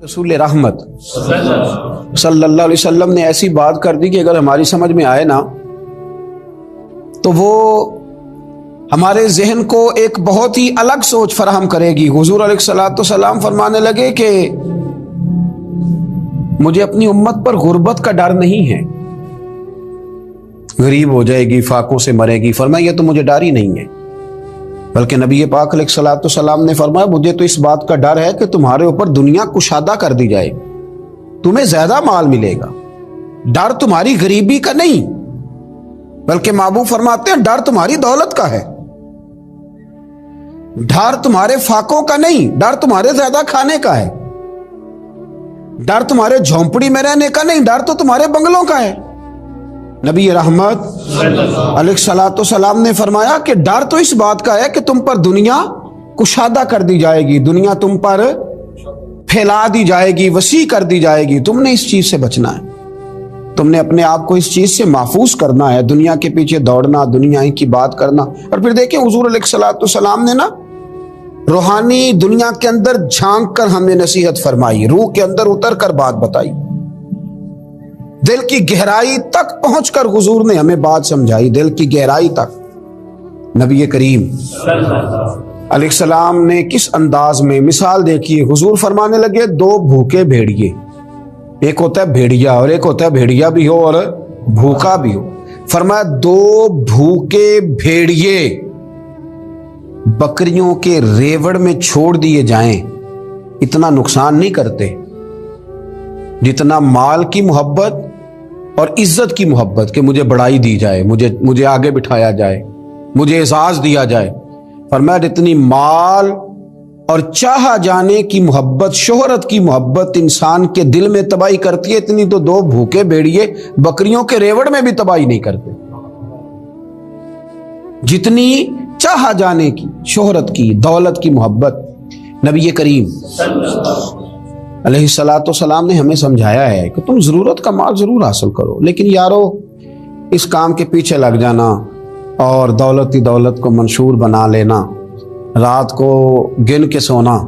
رسول رحمت صلی اللہ علیہ وسلم نے ایسی بات کر دی کہ اگر ہماری سمجھ میں آئے نا تو وہ ہمارے ذہن کو ایک بہت ہی الگ سوچ فراہم کرے گی۔ حضور علیہ الصلوۃ والسلام فرمانے لگے کہ مجھے اپنی امت پر غربت کا ڈر نہیں ہے، غریب ہو جائے گی، فاقوں سے مرے گی۔ فرمایا یہ تو مجھے ڈر ہی نہیں ہے، بلکہ نبی پاک علیہ الصلوۃ والسلام نے فرمایا مجھے تو اس بات کا ڈر ہے کہ تمہارے اوپر دنیا کشادہ کر دی جائے، تمہیں زیادہ مال ملے گا۔ ڈر تمہاری غریبی کا نہیں، بلکہ محبوب فرماتے ہیں ڈر تمہاری دولت کا ہے۔ ڈر تمہارے فاقوں کا نہیں، ڈر تمہارے زیادہ کھانے کا ہے۔ ڈر تمہارے جھونپڑی میں رہنے کا نہیں، ڈر تو تمہارے بنگلوں کا ہے۔ نبی رحمت علیہ الصلوۃ والسلام نے فرمایا کہ ڈر تو اس بات کا ہے کہ تم پر دنیا کشادہ کر دی جائے گی، دنیا تم پر پھیلا دی جائے گی، وسیع کر دی جائے گی۔ تم نے اس چیز سے بچنا ہے، تم نے اپنے آپ کو اس چیز سے محفوظ کرنا ہے، دنیا کے پیچھے دوڑنا، دنیا کی بات کرنا۔ اور پھر دیکھیں حضور علیہ الصلوۃ والسلام نے نا روحانی دنیا کے اندر جھانک کر ہمیں نصیحت فرمائی، روح کے اندر اتر کر بات بتائی، دل کی گہرائی تک پہنچ کر حضور نے ہمیں بات سمجھائی، دل کی گہرائی تک۔ نبی کریم علیہ السلام نے کس انداز میں مثال دیکھی، حضور فرمانے لگے دو بھوکے بھیڑیے، ایک ہوتا ہے بھیڑیا اور ایک ہوتا ہے بھیڑیا بھی ہو اور بھوکا بھی ہو۔ فرمایا دو بھوکے بھیڑیے بکریوں کے ریوڑ میں چھوڑ دیے جائیں اتنا نقصان نہیں کرتے جتنا مال کی محبت اور عزت کی محبت، کہ مجھے بڑائی دی جائے، مجھے آگے بٹھایا جائے، مجھے اعزاز دیا جائے۔ فرمایا جتنی مال اور چاہا جانے کی محبت، شہرت کی محبت انسان کے دل میں تباہی کرتی ہے، اتنی تو دو بھوکے بھیڑیے بکریوں کے ریوڑ میں بھی تباہی نہیں کرتے۔ جتنی چاہا جانے کی، شہرت کی، دولت کی محبت، نبی کریم علیہ الصلوۃ والسلام نے ہمیں سمجھایا ہے کہ تم ضرورت کا مال ضرور حاصل کرو، لیکن یارو اس کام کے پیچھے لگ جانا اور دولت ہی دولت کو منشور بنا لینا، رات کو گن کے سونا،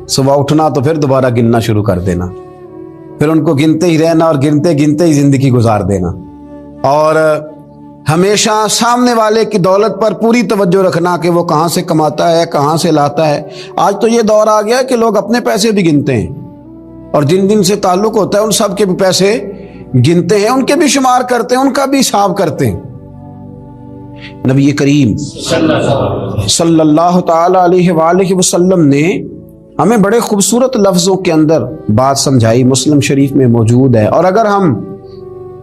صبح اٹھنا تو پھر دوبارہ گننا شروع کر دینا، پھر ان کو گنتے ہی رہنا اور گنتے گنتے ہی زندگی گزار دینا، اور ہمیشہ سامنے والے کی دولت پر پوری توجہ رکھنا کہ وہ کہاں سے کماتا ہے، کہاں سے لاتا ہے۔ آج تو یہ دور آ گیا ہے کہ لوگ اپنے پیسے بھی گنتے ہیں، اور جن جن سے تعلق ہوتا ہے ان سب کے بھی پیسے گنتے ہیں، ان کے بھی شمار کرتے ہیں، ان کا بھی حساب کرتے ہیں۔ نبی کریم صلی اللہ تعالی علیہ وآلہ وسلم نے ہمیں بڑے خوبصورت لفظوں کے اندر بات سمجھائی، مسلم شریف میں موجود ہے۔ اور اگر ہم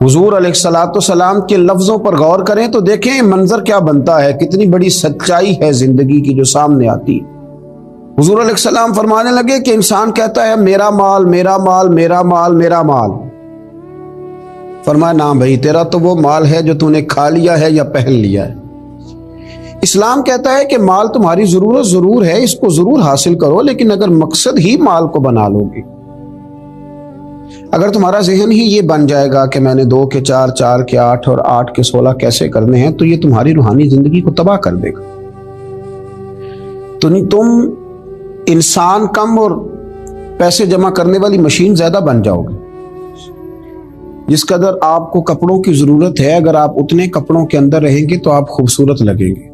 حضور علیہ الصلوۃ والسلام کے لفظوں پر غور کریں تو دیکھیں منظر کیا بنتا ہے، کتنی بڑی سچائی ہے زندگی کی جو سامنے آتی۔ حضور علیہ السلام فرمانے لگے کہ انسان کہتا ہے میرا مال، میرا مال، میرا مال، میرا مال۔ فرمایا نا بھائی، تیرا تو وہ مال ہے جو تو نے کھا لیا ہے یا پہن لیا ہے۔ اسلام کہتا ہے کہ مال تمہاری ضرورت ضرور ہے، اس کو ضرور حاصل کرو، لیکن اگر مقصد ہی مال کو بنا لو گے، اگر تمہارا ذہن ہی یہ بن جائے گا کہ میں نے 2 کے 4، 4 کے 8 اور 8 کے 16 کیسے کرنے ہیں، تو یہ تمہاری روحانی زندگی کو تباہ کر دے گا۔ تو تم انسان کم اور پیسے جمع کرنے والی مشین زیادہ بن جاؤ گے۔ جس قدر آپ کو کپڑوں کی ضرورت ہے، اگر آپ اتنے کپڑوں کے اندر رہیں گے تو آپ خوبصورت لگیں گے،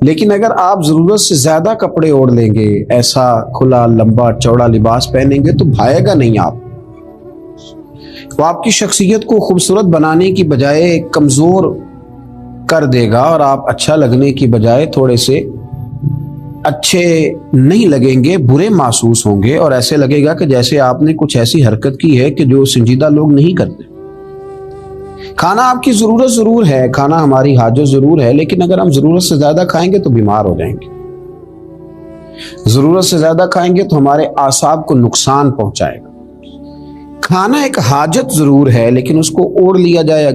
لیکن اگر آپ ضرورت سے زیادہ کپڑے اوڑھ لیں گے، ایسا کھلا لمبا چوڑا لباس پہنیں گے تو بھائے گا نہیں آپ، وہ آپ کی شخصیت کو خوبصورت بنانے کی بجائے کمزور کر دے گا، اور آپ اچھا لگنے کی بجائے تھوڑے سے اچھے نہیں لگیں گے، برے محسوس ہوں گے، اور ایسے لگے گا کہ جیسے آپ نے کچھ ایسی حرکت کی ہے کہ جو سنجیدہ لوگ نہیں کرتے۔ کھانا آپ کی ضرورت ضرور ہے، کھانا ہماری حاجت ضرور ہے، لیکن اگر ہم ضرورت سے زیادہ کھائیں گے تو بیمار ہو جائیں گے۔ ضرورت سے زیادہ کھائیں گے تو ہمارے اعصاب کو نقصان پہنچائے گا۔ کھانا ایک حاجت ضرور ہے، لیکن اس کو اوڑھ لیا جائے،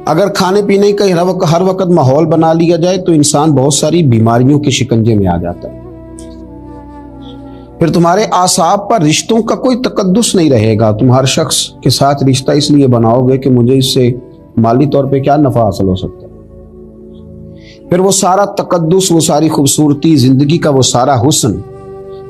اگر کھانے پینے کا ہر وقت ماحول بنا لیا جائے تو انسان بہت ساری بیماریوں کے شکنجے میں آ جاتا ہے۔ پھر تمہارے اعصاب پر رشتوں کا کوئی تقدس نہیں رہے گا، تم ہر شخص کے ساتھ رشتہ اس لیے بناؤ گے کہ مجھے اس سے مالی طور پہ کیا نفع حاصل ہو سکتا ہے۔ پھر وہ سارا تقدس، وہ ساری خوبصورتی، زندگی کا وہ سارا حسن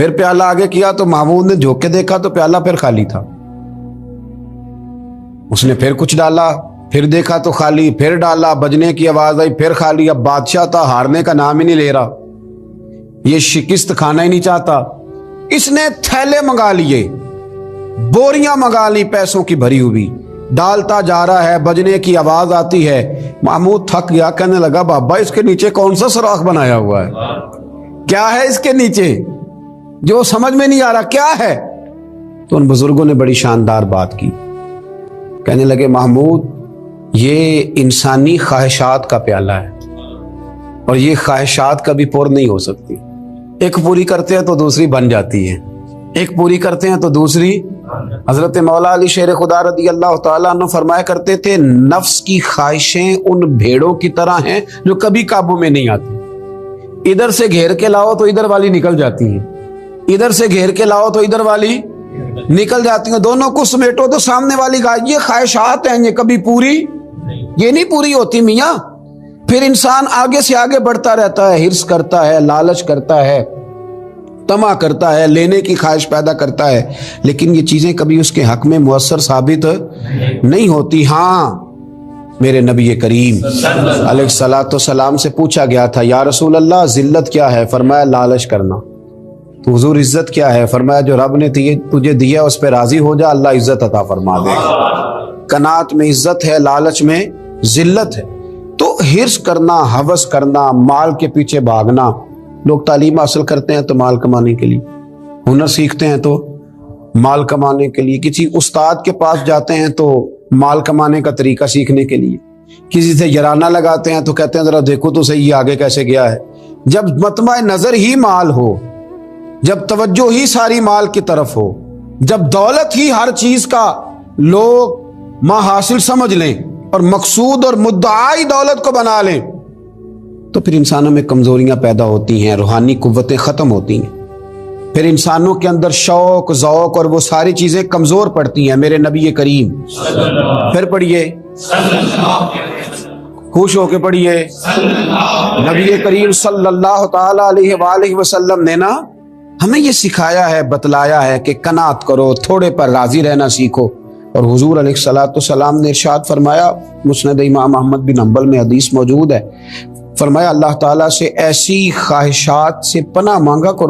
پھر پیالہ آگے کیا تو محمود نے جھوک کے دیکھا تو پیالہ پھر خالی تھا. اس نے پھر کچھ ڈالا، پھر دیکھا تو خالی، پھر ڈالا، بجنے کی آواز آئی، پھر خالی. اب بادشاہ تھا، ہارنے کا نام ہی نہیں لے رہا، یہ شکست کھانا ہی نہیں چاہتا. اس نے تھیلے منگا لیے، بوریاں منگا لی پیسوں کی بھری ہوئی، ڈالتا جا رہا ہے، بجنے کی آواز آتی ہے. محمود تھک گیا، کہنے لگا بابا اس کے نیچے کون سا سوراخ بنایا ہوا ہے، کیا ہے اس کے نیچے جو سمجھ میں نہیں آ رہا، کیا ہے؟ تو ان بزرگوں نے بڑی شاندار بات کی. کہنے لگے محمود یہ انسانی خواہشات کا پیالہ ہے، اور یہ خواہشات کبھی پور نہیں ہو سکتی. ایک پوری کرتے ہیں تو دوسری بن جاتی ہے، ایک پوری کرتے ہیں تو دوسری. حضرت مولا علی شیر خدا رضی اللہ تعالیٰ عنہ فرمایا کرتے تھے نفس کی خواہشیں ان بھیڑوں کی طرح ہیں جو کبھی قابو میں نہیں آتی. ادھر سے گھیر کے لاؤ تو ادھر والی نکل جاتی ہیں، ادھر سے گھیر کے لاؤ تو ادھر والی نکل جاتی ہیں، دونوں کو سمیٹو تو سامنے والی یہ خواہشات ہیں، یہ کبھی پوری یہ نہیں پوری ہوتی میاں. پھر انسان آگے سے آگے بڑھتا رہتا ہے، ہرس کرتا ہے، لالچ کرتا ہے، طمع کرتا ہے، لینے کی خواہش پیدا کرتا ہے، لیکن یہ چیزیں کبھی اس کے حق میں مؤثر ثابت نہیں ہوتی. ہاں میرے نبی کریم علیہ الصلوۃ والسلام سے پوچھا گیا تھا یا رسول اللہ ذلت کیا ہے؟ فرمایا لالچ کرنا. تو حضور عزت کیا ہے؟ فرمایا جو رب نے تجھے دیا اس پہ راضی ہو جا، اللہ عزت عطا فرما دے. قناعت میں عزت ہے، لالچ میں ذلت ہے. تو ہرس کرنا، ہوس کرنا، مال کے پیچھے بھاگنا. لوگ تعلیم حاصل کرتے ہیں تو مال کمانے کے لیے، ہنر سیکھتے ہیں تو مال کمانے کے لیے، کسی استاد کے پاس جاتے ہیں تو مال کمانے کا طریقہ سیکھنے کے لیے، کسی سے یارانہ لگاتے ہیں تو کہتے ہیں ذرا دیکھو تو صحیح آگے کیسے گیا ہے. جب مطمع نظر ہی مال ہو، جب توجہ ہی ساری مال کی طرف ہو، جب دولت ہی ہر چیز کا لوگ حاصل سمجھ لیں اور مقصود اور مدعائی دولت کو بنا لیں، تو پھر انسانوں میں کمزوریاں پیدا ہوتی ہیں، روحانی قوتیں ختم ہوتی ہیں، پھر انسانوں کے اندر شوق، ذوق اور وہ ساری چیزیں کمزور پڑتی ہیں. میرے نبی کریم پھر پڑھیے، خوش ہو کے پڑھیے، نبی کریم صلی اللہ تعالی علیہ وآلہ وسلم نے نا ہمیں یہ سکھایا ہے، بتلایا ہے کہ قناعت کرو، تھوڑے پر راضی رہنا سیکھو. اور حضور علیہ الصلوۃ والسلام نے ارشاد فرمایا، مسند امام احمد بن حنبل میں حدیث موجود ہے، فرمایا اللہ تعالیٰ سے ایسی خواہشات سے پناہ مانگا کرو